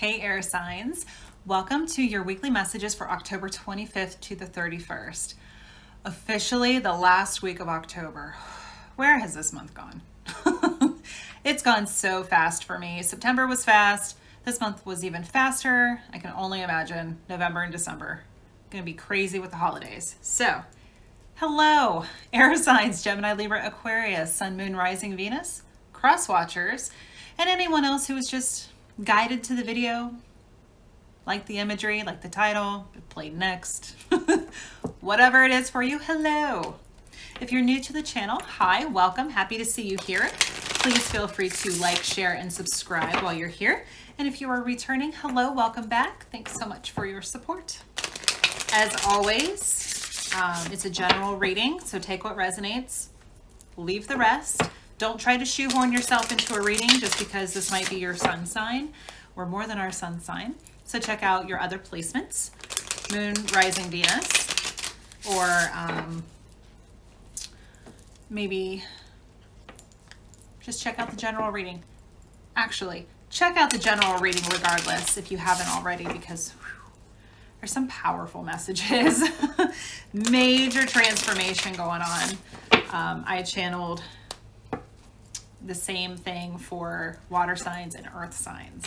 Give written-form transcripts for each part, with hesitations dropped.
Hey air signs, welcome to your weekly messages for October 25th to the 31st. Officially the last week of October. Where has this month gone? It's gone so fast for me. September was fast. This month was even faster. I can only imagine November and December. Gonna be crazy with the holidays. So, hello, air signs, Gemini, Libra, Aquarius, Sun, Moon, Rising, Venus, cross watchers, and anyone else who was just guided to the video, like the imagery, like the title, played next, whatever it is for you, hello. If you're new to the channel, hi, welcome, happy to see you here. Please feel free to like, share, and subscribe while you're here. And if you are returning, hello, welcome back. Thanks so much for your support. As always, it's a general reading, so take what resonates, leave the rest. Don't try to shoehorn yourself into a reading just because this might be your sun sign or more than our sun sign. So check out your other placements, Moon, Rising, Venus, or maybe just check out the general reading. Actually, check out the general reading regardless if you haven't already, because there's some powerful messages. Major transformation going on. I channeled the same thing for water signs and earth signs.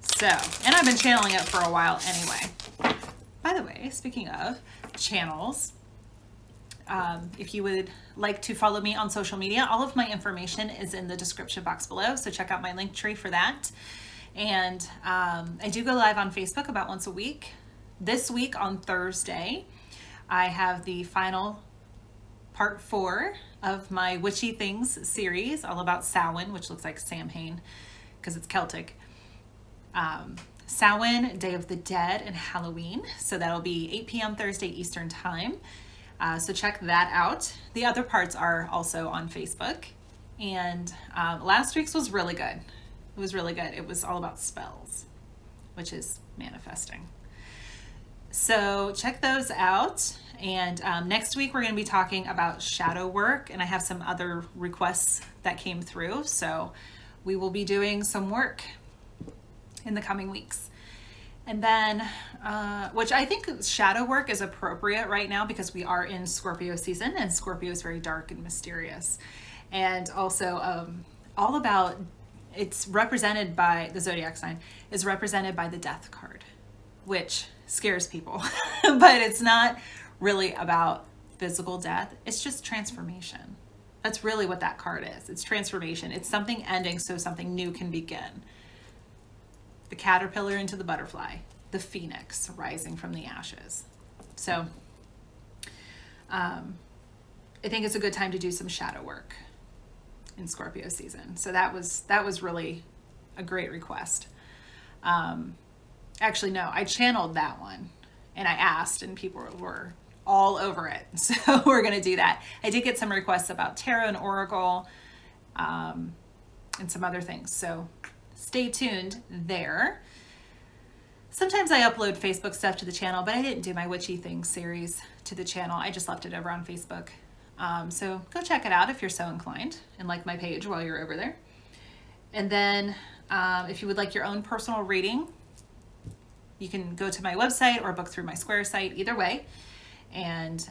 So, and I've been channeling it for a while anyway. By the way, speaking of channels, if you would like to follow me on social media, all of my information is in the description box below. So check out my link tree for that. And I do go live on Facebook about once a week. This week on Thursday, I have the final part 4 of my Witchy Things series, all about Samhain, which looks like Samhain because it's Celtic. Samhain, Day of the Dead, and Halloween. So that'll be 8 p.m. Thursday Eastern Time. So check that out. The other parts are also on Facebook. And last week's was really good. It was really good. It was all about spells, which is manifesting. So check those out. And next week we're going to be talking about shadow work, and I have some other requests that came through. So we will be doing some work in the coming weeks. And then, which I think shadow work is appropriate right now because we are in Scorpio season, and Scorpio is very dark and mysterious. And also all about, it's represented by, the zodiac sign is represented by the death card, which scares people, but it's not really about physical death. It's just transformation. That's really what that card is. It's transformation. It's something ending so something new can begin. The caterpillar into the butterfly, the phoenix rising from the ashes. So I think it's a good time to do some shadow work in Scorpio season. So that was really a great request. Actually, no, I channeled that one and I asked, and people were all over it. So we're going to do that. I did get some requests about tarot and oracle and some other things. So stay tuned there. Sometimes I upload Facebook stuff to the channel, but I didn't do my Witchy Things series to the channel. I just left it over on Facebook. So go check it out if you're so inclined and like my page while you're over there. And then if you would like your own personal reading, you can go to my website or book through my Square site, either way. And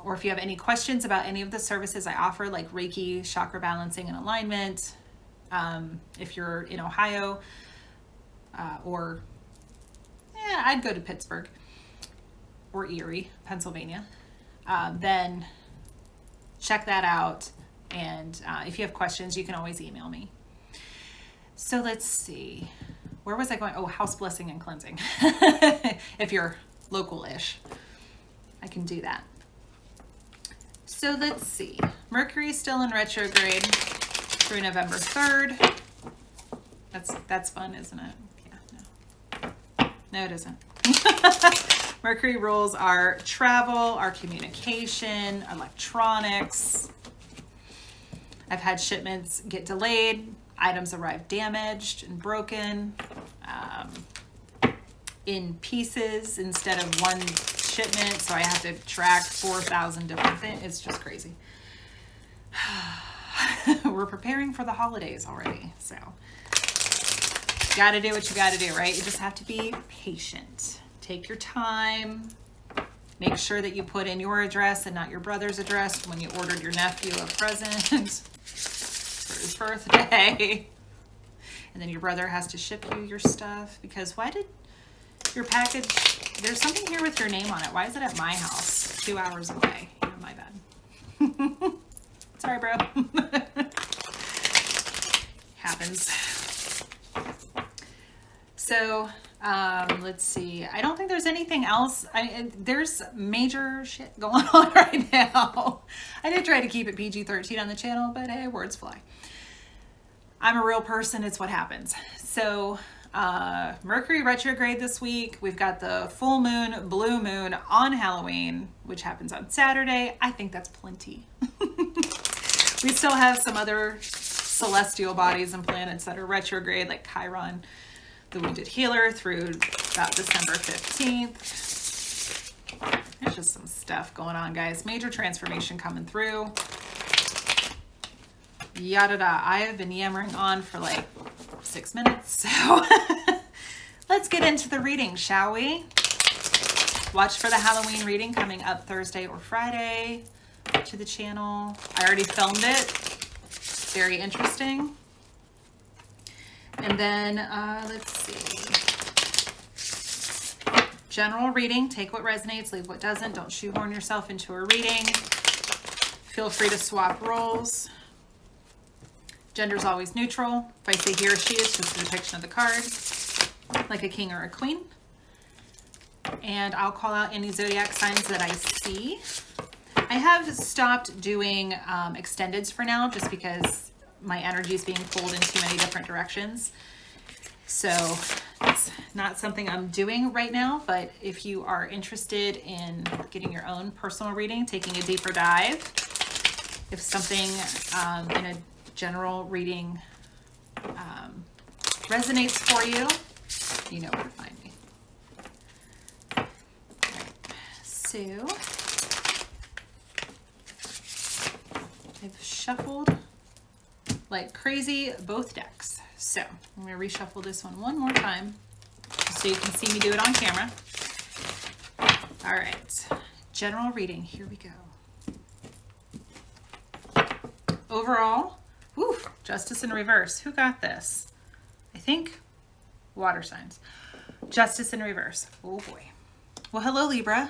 or if you have any questions about any of the services I offer, like Reiki, chakra balancing and alignment, if you're in Ohio, or I'd go to Pittsburgh or Erie, Pennsylvania, then check that out. And if you have questions, you can always email me. So let's see. Where was I going? Oh, house blessing and cleansing. If you're local-ish, I can do that. So let's see. Mercury is still in retrograde through November 3rd. That's fun, isn't it? Yeah, no, it isn't. Mercury rules our travel, our communication, electronics. I've had shipments get delayed. Items arrive damaged and broken, in pieces instead of one shipment. So I have to track 4,000 different things. It's just crazy. We're preparing for the holidays already. So Gotta do what you gotta do, right? You just have to be patient. Take your time. Make sure that you put in your address and not your brother's address when you ordered your nephew a present for his birthday. And then your brother has to ship you your stuff because why did your package, there's something here with your name on it. Why is it at my house 2 hours away? Oh, my bad. Sorry, bro. Happens. So, let's see. I don't think there's anything else. There's major shit going on right now. I did try to keep it PG-13 on the channel, but hey, words fly. I'm a real person. It's what happens. So, Mercury retrograde this week. We've got the full moon, blue moon on Halloween, which happens on Saturday. I think that's plenty. We still have some other celestial bodies and planets that are retrograde, like Chiron, the wounded healer, through about December 15th. There's just some stuff going on, guys. Major transformation coming through. Yada da. I have been yammering on for like 6 minutes, so let's get into the reading, shall we? Watch for the Halloween reading coming up Thursday or Friday to the channel. I already filmed it. Very interesting. And then let's see. General reading. Take what resonates, leave what doesn't. Don't shoehorn yourself into a reading. Feel free to swap roles. Gender's always neutral. If I say he or she, it's just a depiction of the card, like a king or a queen. And I'll call out any zodiac signs that I see. I have stopped doing extendeds for now, just because my energy is being pulled in too many different directions. So it's not something I'm doing right now, but if you are interested in getting your own personal reading, taking a deeper dive, if something in a general reading resonates for you, you know where to find me. All right. So I've shuffled like crazy both decks. So I'm going to reshuffle this one more time so you can see me do it on camera. All right. General reading. Here we go. Overall, whew, Justice in reverse. Who got this? I think water signs. Justice in reverse. Oh boy. Well, hello, Libra.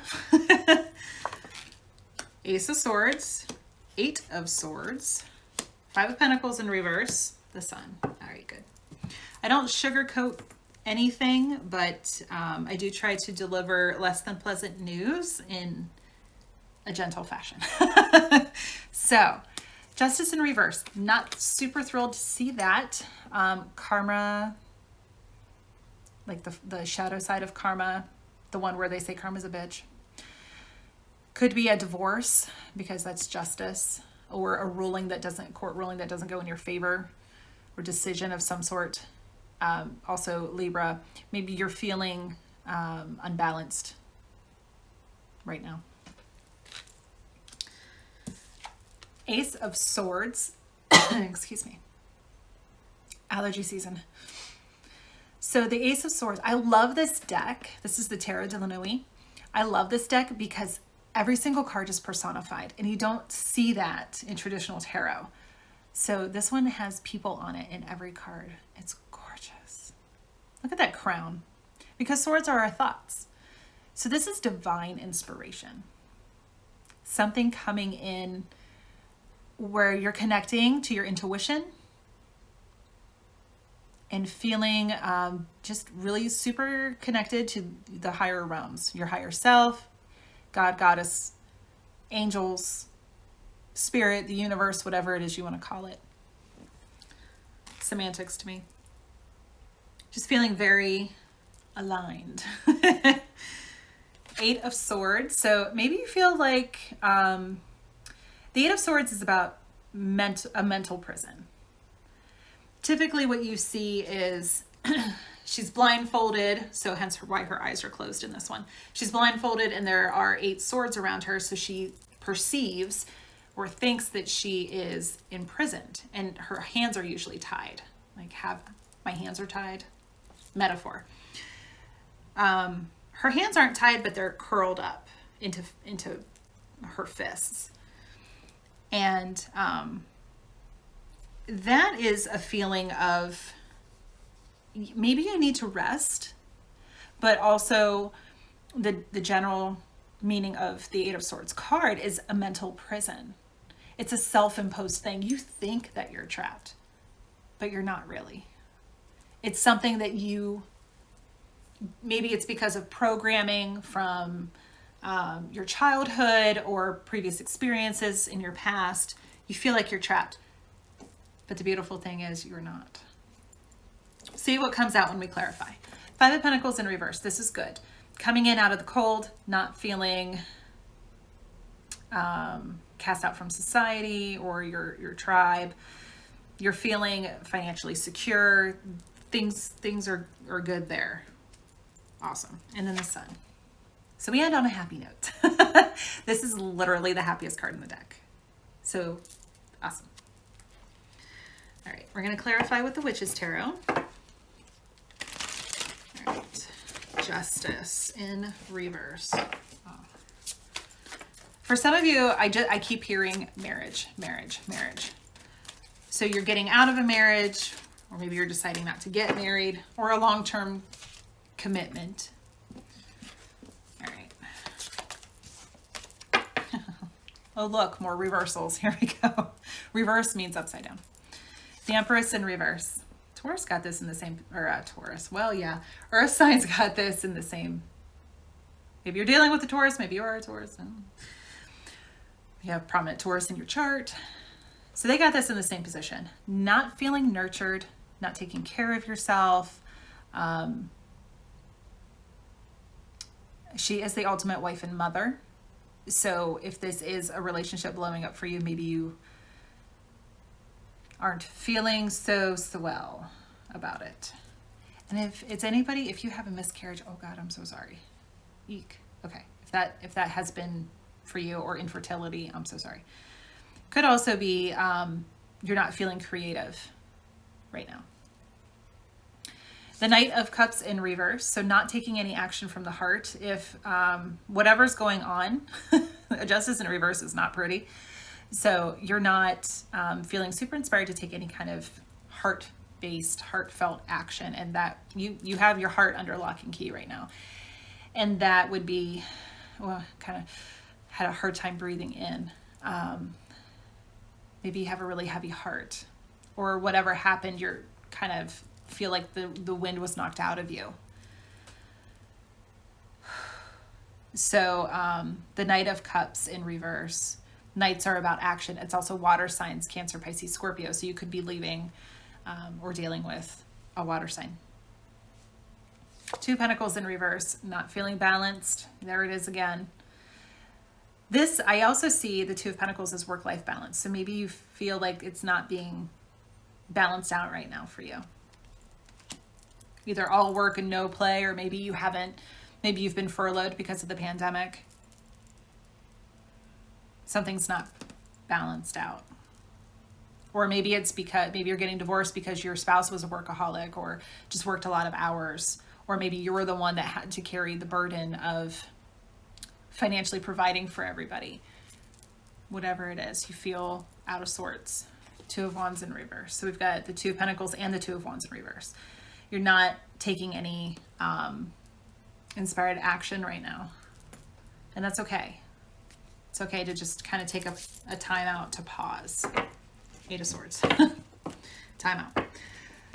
Ace of Swords, Eight of Swords, Five of Pentacles in reverse, the Sun. All right, good. I don't sugarcoat anything, but I do try to deliver less than pleasant news in a gentle fashion. So, Justice in reverse. Not super thrilled to see that. Karma, like the shadow side of karma, the one where they say karma's a bitch. Could be a divorce because that's justice, or a ruling that doesn't, court ruling that doesn't go in your favor, or decision of some sort. Also, Libra, maybe you're feeling unbalanced right now. Ace of Swords, excuse me, allergy season. So the Ace of Swords, I love this deck. This is the Tarot de la Nuit. I love this deck because every single card is personified, and you don't see that in traditional tarot. So this one has people on it in every card. It's gorgeous. Look at that crown, because swords are our thoughts. So this is divine inspiration. Something coming in where you're connecting to your intuition and feeling just really super connected to the higher realms, your higher self, God, goddess, angels, spirit, the universe, whatever it is you want to call it. Semantics to me. Just feeling very aligned. Eight of Swords. So maybe you feel like the Eight of Swords is about a mental prison. Typically what you see is she's blindfolded, so hence why her eyes are closed in this one. She's blindfolded and there are 8 swords around her, so she perceives or thinks that she is imprisoned, and her hands are usually tied. Like, my hands are tied. metaphor. Her hands aren't tied, but they're curled up into her fists. And that is a feeling of maybe you need to rest, but also the general meaning of the Eight of Swords card is a mental prison. It's a self-imposed thing. You think that you're trapped, but you're not really. It's something that maybe it's because of programming from your childhood or previous experiences in your past. You feel like you're trapped, but the beautiful thing is you're not. See what comes out when we clarify. Five of Pentacles in reverse. This is good. Coming in out of the cold, not feeling cast out from society or your tribe. You're feeling financially secure. Things are good there. Awesome. And then the Sun. So we end on a happy note. This is literally the happiest card in the deck. So awesome. All right, we're going to clarify with the Witch's Tarot. All right, Justice in reverse. Oh. For some of you, I keep hearing marriage. So you're getting out of a marriage, or maybe you're deciding not to get married, or a long-term commitment. All right. Oh, look, more reversals. Here we go. Reverse means upside down. The Empress in reverse. Taurus got this in the same, or Taurus. Well, yeah. Earth signs got this in the same. Maybe you're dealing with a Taurus. Maybe you are a Taurus. You have prominent Taurus in your chart. So they got this in the same position. Not feeling nurtured, not taking care of yourself. She is the ultimate wife and mother. So if this is a relationship blowing up for you, maybe you aren't feeling so well about it. And if it's anybody, if you have a miscarriage, oh God, I'm so sorry. Eek. Okay. If that has been for you, or infertility, I'm so sorry. Could also be you're not feeling creative right now. The Knight of Cups in reverse, so not taking any action from the heart. If whatever's going on, Justice in reverse is not pretty. So you're not feeling super inspired to take any kind of heart-based, heartfelt action, and that you have your heart under lock and key right now. And that would be, well, kind of had a hard time breathing in. Maybe you have a really heavy heart, or whatever happened, you're kind of feel like the wind was knocked out of you. So the Knight of Cups in reverse. Knights are about action. It's also water signs, Cancer, Pisces, Scorpio. So you could be leaving or dealing with a water sign. Two Pentacles in reverse, not feeling balanced. There it is again. This, I also see the Two of Pentacles as work-life balance. So maybe you feel like it's not being balanced out right now for you. Either all work and no play, or maybe you haven't, maybe you've been furloughed because of the pandemic. Something's not balanced out. Or maybe it's because, maybe you're getting divorced because your spouse was a workaholic or just worked a lot of hours. Or maybe you were the one that had to carry the burden of financially providing for everybody. Whatever it is, you feel out of sorts. Two of Wands in reverse. So we've got the Two of Pentacles and the Two of Wands in reverse. You're not taking any inspired action right now. And that's okay. It's okay to just kind of take a time out to pause. Eight of Swords. Time out.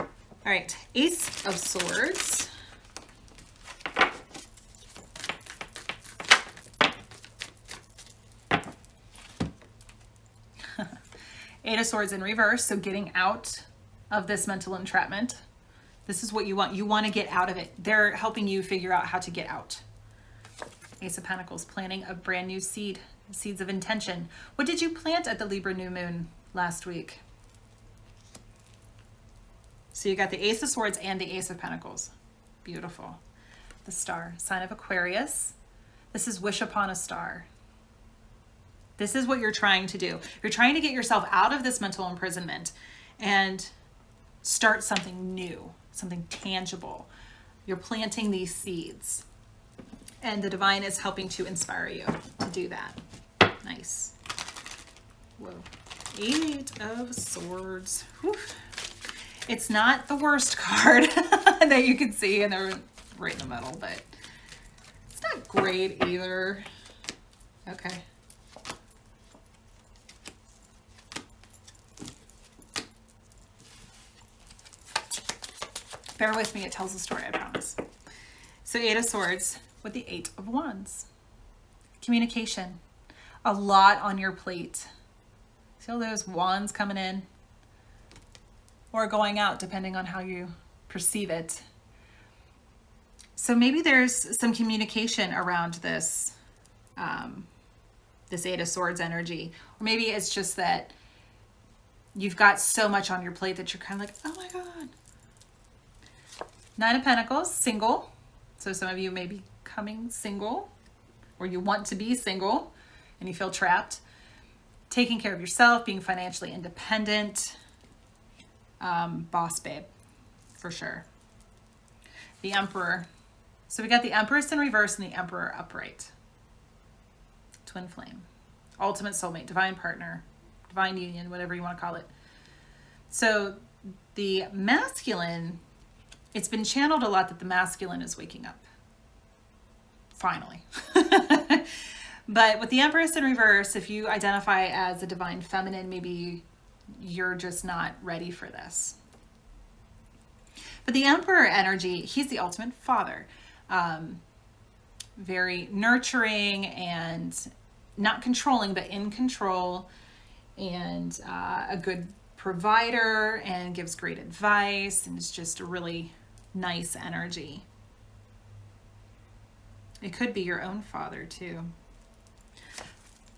All right, Ace of Swords. Eight of Swords in reverse, so getting out of this mental entrapment. This is what you want. You want to get out of it. They're helping you figure out how to get out. Ace of Pentacles, planting a brand new seed, seeds of intention. What did you plant at the Libra new moon last week? So you got the Ace of Swords and the Ace of Pentacles. Beautiful. The Star, sign of Aquarius. This is wish upon a star. This is what you're trying to do. You're trying to get yourself out of this mental imprisonment and start something new, something tangible. You're planting these seeds. And the divine is helping to inspire you to do that. Nice. Whoa. 8 of Swords. Whew. It's not the worst card that you can see, and they're right in the middle, but it's not great either. Okay. Bear with me, it tells a story, I promise. So 8 of Swords with the 8 of Wands. Communication. A lot on your plate. See all those wands coming in or going out, depending on how you perceive it. So maybe there's some communication around this, this 8 of Swords energy. Or maybe it's just that you've got so much on your plate that you're kind of like, oh my God. 9 of Pentacles, single. So some of you may be becoming single, or you want to be single and you feel trapped. Taking care of yourself, being financially independent. Boss babe, for sure. The Emperor. So we got the Empress in reverse and the Emperor upright. Twin flame. Ultimate soulmate, divine partner, divine union, whatever you want to call it. So the masculine, it's been channeled a lot that the masculine is waking up. Finally. But with the Empress in reverse, if you identify as a divine feminine, maybe you're just not ready for this. But the Emperor energy, he's the ultimate father. Very nurturing and not controlling, but in control, and a good provider, and gives great advice, and it's just a really nice energy. It could be your own father too.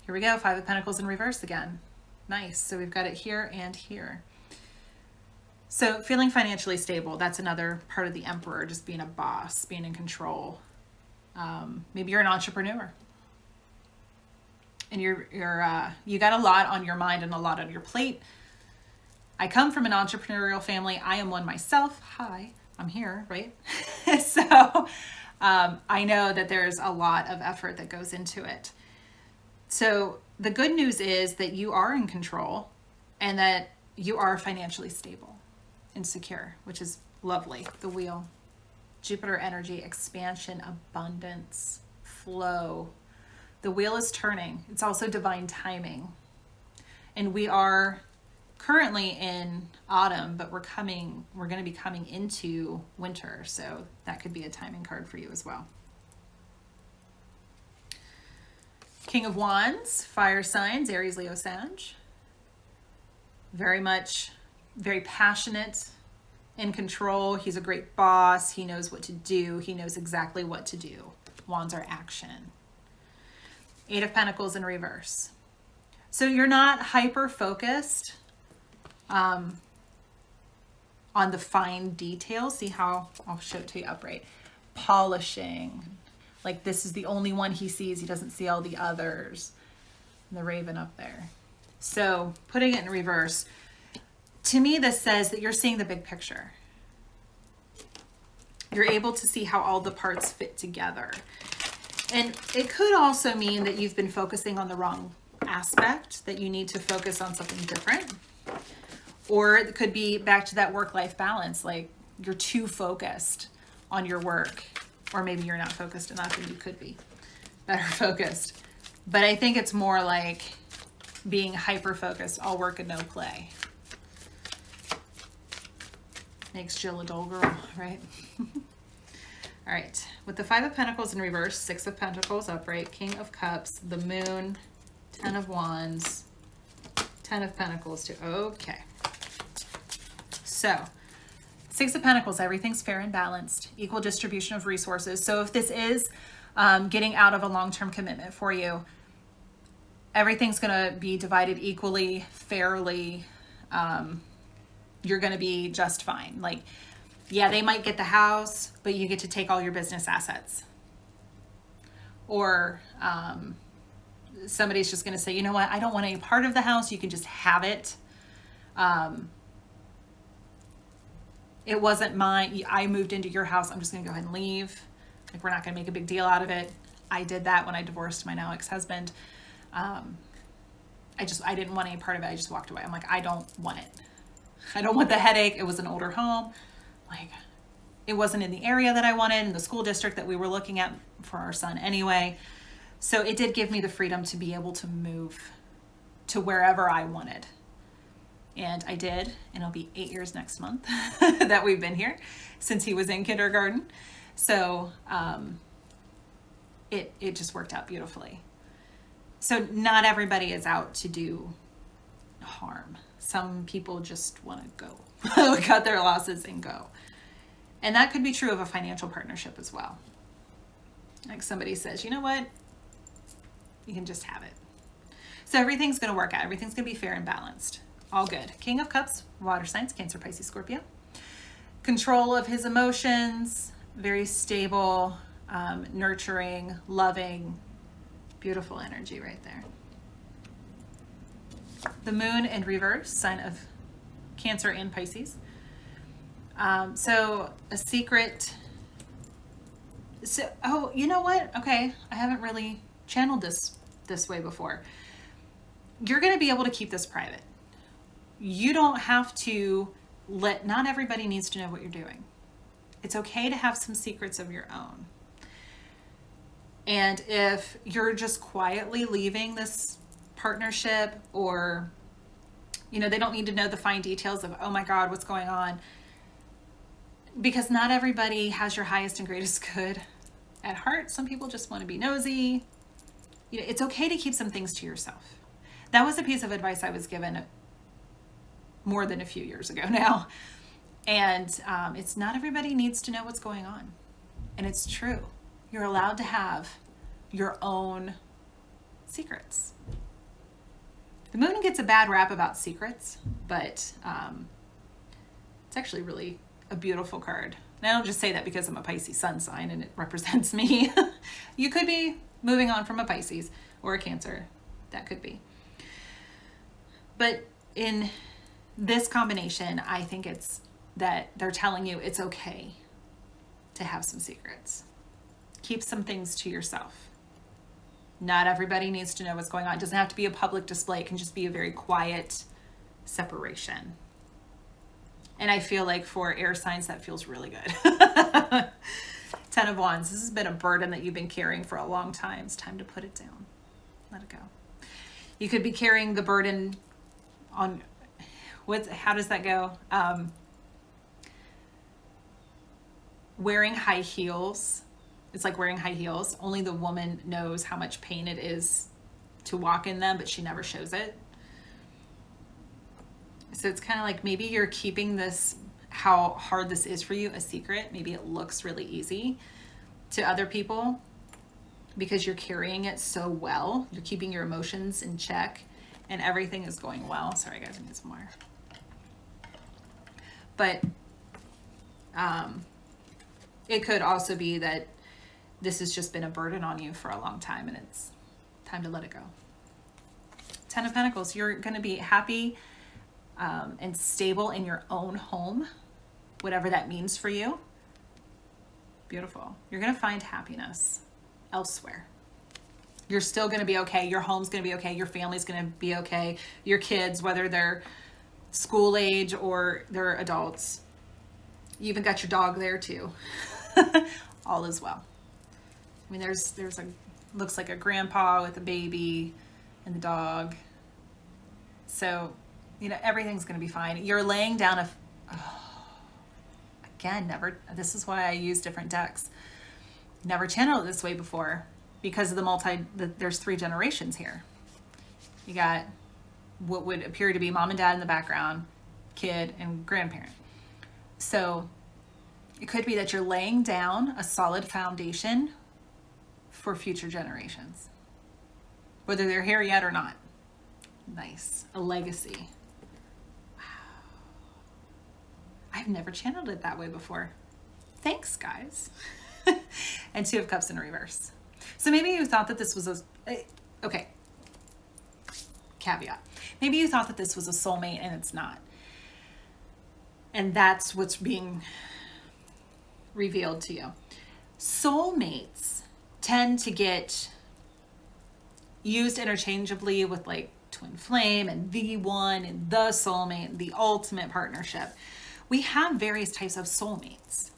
Here we go, 5 of Pentacles in reverse again. Nice. So we've got it here and here. So feeling financially stable, that's another part of the Emperor, just being a boss, being in control. Maybe you're an entrepreneur. And you got a lot on your mind and a lot on your plate. I come from an entrepreneurial family. I am one myself. Hi, I'm here, right? So I know that there's a lot of effort that goes into it. So the good news is that you are in control and that you are financially stable and secure, which is lovely. The Wheel, Jupiter energy, expansion, abundance, flow. The wheel is turning. It's also divine timing. And we are currently in autumn, but we're going to be coming into winter. So that could be a timing card for you as well. King of Wands, fire signs, Aries, Leo, Sag. Very passionate, in control. He's a great boss. He knows what to do. He knows exactly what to do. Wands are action. 8 of Pentacles in reverse. So you're not hyper focused on the fine details. See how, I'll show it to you upright. Polishing. Like this is the only one he sees. He doesn't see all the others. And the raven up there. So putting it in reverse, to me this says that you're seeing the big picture. You're able to see how all the parts fit together. And it could also mean that you've been focusing on the wrong aspect, that you need to focus on something different. Or it could be back to that work-life balance, like you're too focused on your work. Or maybe you're not focused enough and you could be better focused. But I think it's more like being hyper-focused, all work and no play. Makes Jill a dull girl, right? All right, with the 5 of Pentacles in reverse, 6 of Pentacles upright, King of Cups, the Moon, 10 of Wands, 10 of Pentacles too. Okay. So, 6 of Pentacles, everything's fair and balanced, equal distribution of resources. So if this is getting out of a long-term commitment for you, everything's going to be divided equally, fairly. You're going to be just fine. Like, yeah, they might get the house, but you get to take all your business assets. Or somebody's just going to say, you know what, I don't want any part of the house. You can just have it. It wasn't mine. I moved into your house. I'm just going to go ahead and leave. Like, we're not going to make a big deal out of it. I did that when I divorced my now ex-husband. I didn't want any part of it. I just walked away. I'm like, I don't want it. I don't want the headache. It was an older home. Like, it wasn't in the area that I wanted, in the school district that we were looking at for our son anyway. So it did give me the freedom to be able to move to wherever I wanted. And I did, and it'll be 8 years next month that we've been here since he was in kindergarten. So it just worked out beautifully. So not everybody is out to do harm. Some people just want to go, cut their losses and go. And that could be true of a financial partnership as well. Like, somebody says, you know what? You can just have it. So everything's going to work out. Everything's going to be fair and balanced. All good. King of Cups, water signs, Cancer, Pisces, Scorpio. Control of his emotions, very stable, nurturing, loving, beautiful energy right there. The moon in reverse, sign of Cancer and Pisces. So a secret. So, oh, you know what? Okay, I haven't really channeled this way before. You're going to be able to keep this private. You don't have to not everybody needs to know what you're doing. It's okay to have some secrets of your own. And if you're just quietly leaving this partnership, or, you know, they don't need to know the fine details of, oh my God, what's going on? Because not everybody has your highest and greatest good at heart. Some people just want to be nosy. You know, it's okay to keep some things to yourself. That was a piece of advice I was given more than a few years ago now. And it's not everybody needs to know what's going on. And it's true. You're allowed to have your own secrets. The moon gets a bad rap about secrets, but it's actually really a beautiful card. And I don't just say that because I'm a Pisces sun sign and it represents me. You could be moving on from a Pisces or a Cancer. That could be. But in this combination, I think it's that they're telling you it's okay to have some secrets. Keep some things to yourself. Not everybody needs to know what's going on. It doesn't have to be a public display. It can just be a very quiet separation. And I feel like for air signs, that feels really good. 10 of Wands. This has been a burden that you've been carrying for a long time. It's time to put it down. Let it go. You could be carrying the burden on, how does that go? Wearing high heels. It's like wearing high heels. Only the woman knows how much pain it is to walk in them, but she never shows it. So it's kind of like maybe you're keeping this, how hard this is for you, a secret. Maybe it looks really easy to other people because you're carrying it so well. You're keeping your emotions in check and everything is going well. Sorry guys, I need some more. But it could also be that this has just been a burden on you for a long time and it's time to let it go. 10 of Pentacles, you're going to be happy and stable in your own home, whatever that means for you. Beautiful. You're going to find happiness elsewhere. You're still going to be okay. Your home's going to be okay. Your family's going to be okay. Your kids, whether they're school age or they're adults. You even got your dog there too. All is well. I mean, there's looks like a grandpa with a baby and the dog. So, you know, everything's going to be fine. You're laying down again, this is why I use different decks. Never channeled it this way before because of there's 3 generations here. You got what would appear to be mom and dad in the background, kid and grandparent. So it could be that you're laying down a solid foundation for future generations, whether they're here yet or not. Nice. A legacy. Wow. I've never channeled it that way before. Thanks, guys. And 2 of Cups in reverse. So maybe you thought that this was okay. Caveat. Maybe you thought that this was a soulmate and it's not. And that's what's being revealed to you. Soulmates tend to get used interchangeably with like twin flame and the one and the soulmate and the ultimate partnership. We have various types of soulmates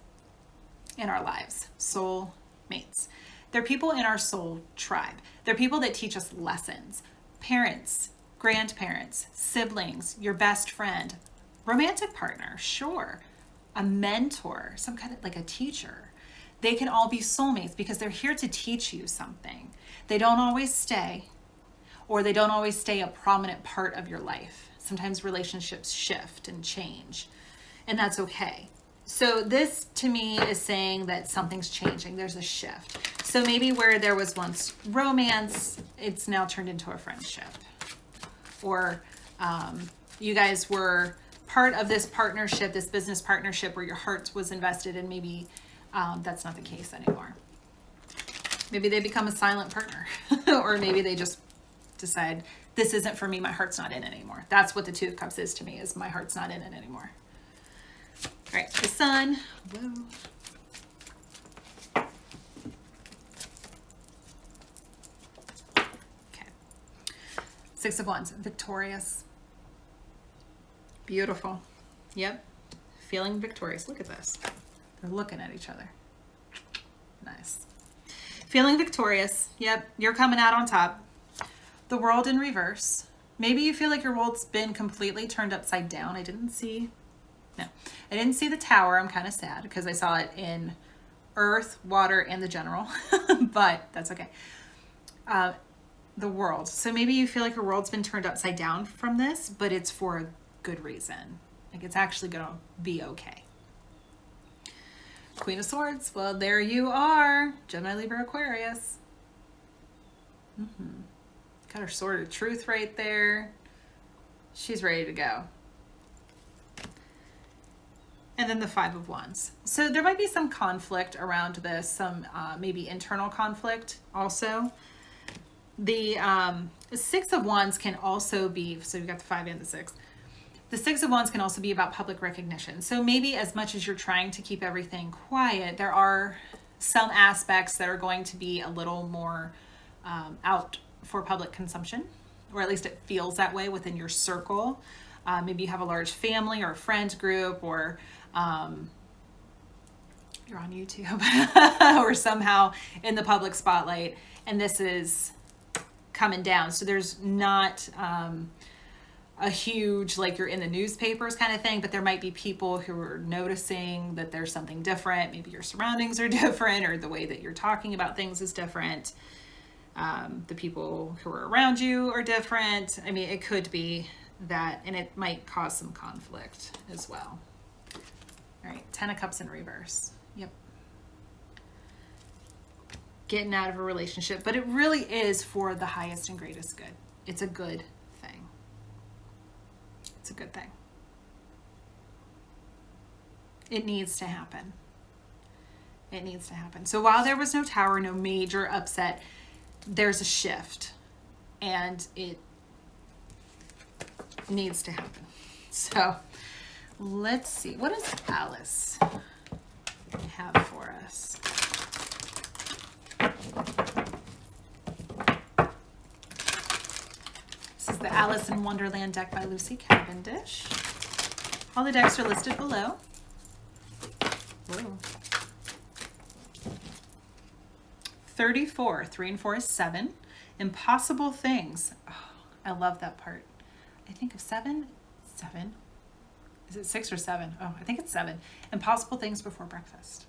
in our lives. Soulmates. They're people in our soul tribe. They're people that teach us lessons. Parents, grandparents, siblings, your best friend, romantic partner, sure. A mentor, some kind of like a teacher. They can all be soulmates because they're here to teach you something. They don't always stay, or they don't always stay a prominent part of your life. Sometimes relationships shift and change, and that's okay. So this to me is saying that something's changing. There's a shift. So maybe where there was once romance, it's now turned into a friendship. Or you guys were part of this partnership, this business partnership where your heart was invested, and maybe that's not the case anymore. Maybe they become a silent partner, or maybe they just decide, this isn't for me, my heart's not in it anymore. That's what the Two of Cups is to me, is my heart's not in it anymore. All right, the Sun. Whoa. Okay. Six of Wands, victorious. Beautiful. Yep. Feeling victorious. Look at this. They're looking at each other. Nice. Feeling victorious. Yep. You're coming out on top. The World in reverse. Maybe you feel like your world's been completely turned upside down. I didn't see the Tower. I'm kind of sad because I saw it in Earth, Water, and the General, but that's okay. The World. So maybe you feel like your world's been turned upside down from this, but it's for a good reason. Like it's actually going to be okay. Queen of Swords. Well, there you are. Gemini, Libra, Aquarius. Got her Sword of Truth right there. She's ready to go. And then the Five of Wands. So there might be some conflict around this, some maybe internal conflict also. The Six of Wands can also be, so you've got the 5 and the 6. The Six of Wands can also be about public recognition. So maybe as much as you're trying to keep everything quiet, there are some aspects that are going to be a little more out for public consumption, or at least it feels that way within your circle. Maybe you have a large family or a friend group, or you're on YouTube or somehow in the public spotlight, and this is coming down. So there's not a huge, like you're in the newspapers kind of thing, but there might be people who are noticing that there's something different. Maybe your surroundings are different, or the way that you're talking about things is different. The people who are around you are different. I mean, it could be that, and it might cause some conflict as well. All right, 10 of Cups in reverse. Yep. Getting out of a relationship, but it really is for the highest and greatest good. It's a good thing. It's a good thing. It needs to happen. It needs to happen. So while there was no Tower, no major upset, there's a shift, and it needs to happen. So let's see, what does Alice have for us? This is the Alice in Wonderland deck by Lucy Cavendish. All the decks are listed below. Whoa. 34, 3 and 4 is 7. Impossible things. Oh, I love that part. I think of 7. Is it 6 or 7? Oh, I think it's 7. Impossible things before breakfast.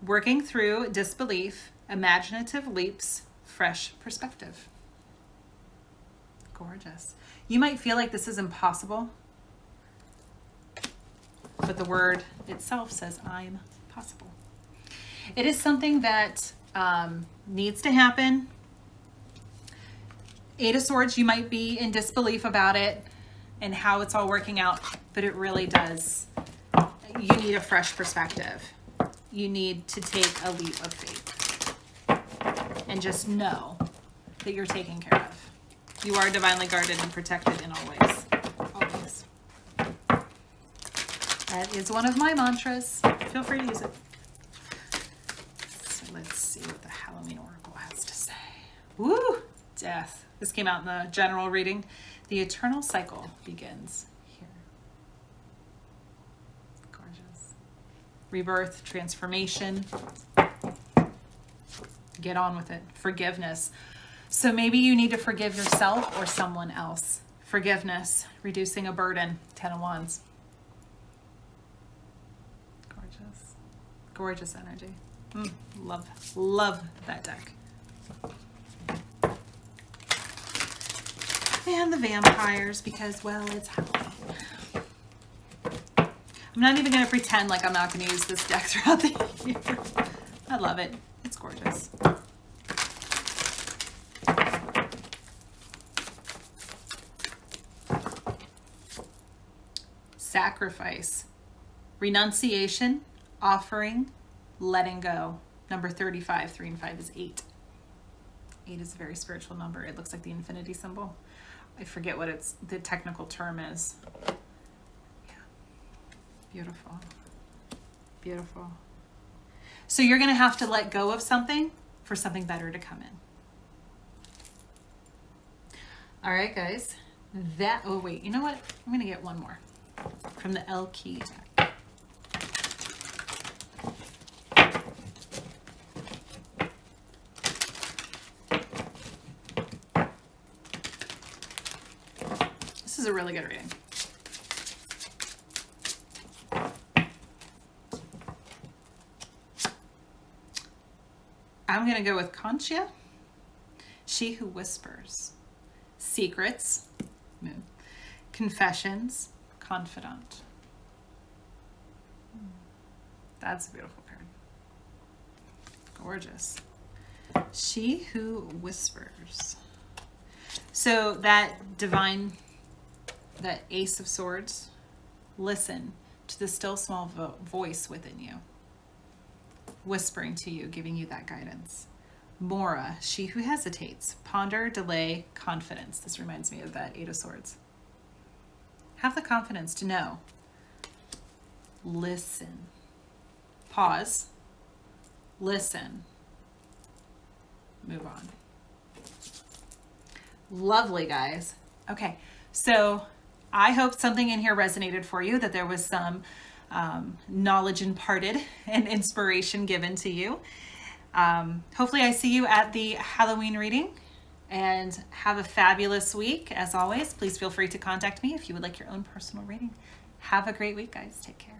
Working through disbelief, imaginative leaps, fresh perspective. Gorgeous. You might feel like this is impossible, but the word itself says, I'm possible. It is something that needs to happen. 8 of Swords, you might be in disbelief about it and how it's all working out, but it really does. You need a fresh perspective. You need to take a leap of faith and just know that you're taken care of. You are divinely guarded and protected in all ways. Always. That is one of my mantras. Feel free to use it. So let's see what the Halloween Oracle has to say. Woo! Death. This came out in the general reading. The eternal cycle begins here. Gorgeous. Rebirth, transformation. Get on with it. Forgiveness. So maybe you need to forgive yourself or someone else. Forgiveness, reducing a burden. 10 of Wands. Gorgeous. Gorgeous energy. Love that deck. And the vampires, because, well, it's Halloween. I'm not even going to pretend like I'm not going to use this deck throughout the year. I love it. It's gorgeous. Sacrifice, renunciation, offering, letting go. Number 35, 3 and 5 is 8. 8 is a very spiritual number. It looks like the infinity symbol. I forget what the technical term is. Yeah. Beautiful. Beautiful. So you're going to have to let go of something for something better to come in. All right, guys. Oh, wait. You know what? I'm going to get one more from the Elle Key deck. This is a really good reading. I'm going to go with Conchia. She who whispers. Secrets. Moon. Confessions. Confidant. That's a beautiful card. Gorgeous. She who whispers. So that divine, that Ace of Swords, listen to the still small voice within you, whispering to you, giving you that guidance. Mora, she who hesitates. Ponder, delay, confidence. This reminds me of that 8 of Swords. Have the confidence to know. Listen. Pause. Listen. Move on. Lovely, guys. Okay, so I hope something in here resonated for you, that there was some knowledge imparted and inspiration given to you. Hopefully I see you at the Halloween reading, and have a fabulous week. As always, please feel free to contact me if you would like your own personal reading. Have a great week, guys. Take care.